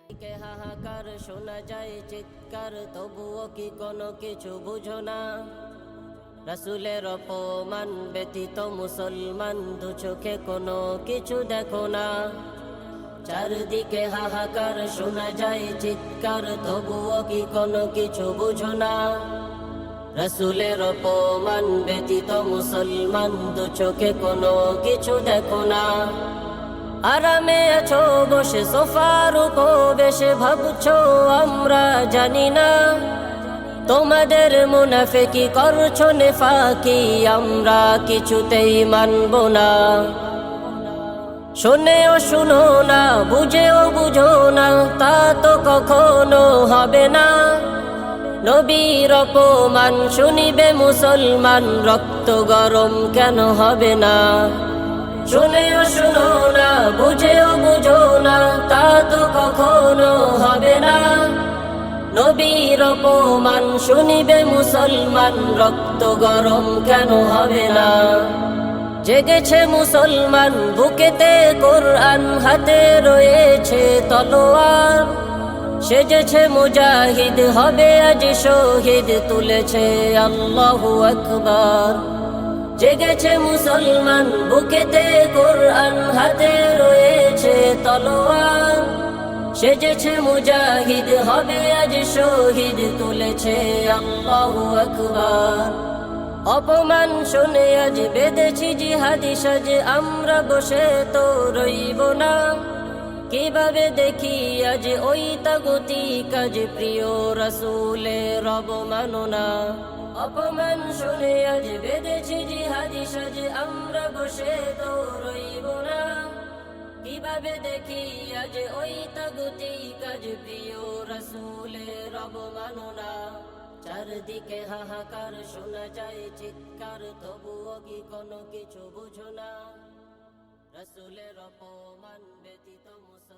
কে হাহাকার শোনা যায় চিৎকার, তবুও কি কোনো কিছু বুঝো না? রাসূলের অপমান ব্যতীত মুসলমান দু চোখে কোনো কিছু দেখো না। চারদিকে হাহাকার শোনা যায় চিৎকার, তবুও কি কোনো কিছু বুঝো না? রাসূলের অপমান ব্যতীত মুসলমান দু চোখে কোনো কিছু দেখো না। আরামে আছো বসে সোফার উপর বেশে, ভাবছো আমরা জানি না। তোমাদের মুনাফিকি করছো নেফাকি, আমরা কিছুতেই মানব না। শোনেও শুনো না, বুঝেও বুঝো না, তা তো কখনো হবে না। নবীর অপমান শুনিবে মুসলমান, রক্ত গরম কেন হবে না? শোনেও শুনো না, বুঝেও বুঝো না, তা তো কখনো হবে না। নবীর অপমান শুনিবে মুসলমান, রক্ত গরম কেন হবে না? জেগেছে মুসলমান বুকেতে কোরআন, হাতে রয়েছে তলোয়ার। সেজেছে মুজাহিদ হবে আজ শহীদ, তুলেছে আল্লাহু আকবার। জেগেছে মুসলমান বুকেতে কোরআন, হাতে রয়েছে তলোয়ার। সেজেছে মুজাহিদ হবে আজ শহীদ, তুলেছে আল্লাহু আকবার। অপমান শুনে আজ বেঁধেছি জিহাদি সাজ, আমরা বসে তো রইব না। কিভাবে দেখি আজ ওই তাগুতি কাজ, প্রিয় রাসূলের অবমাননা। অপমান শুনে আজ বেঁধেছি জিহাদি সাজ, আমরা বসে তো রইব না। কিভাবে দেখি আজ ওই তাগুতি কাজ, প্রিয় রাসূলের অবমাননা। চারদিকে হাহাকার শোনা যায় চিৎকার, তবুও কি কোনো কিছু বুঝো না? রাসূলের অপমান ব্যতীত মুসলমান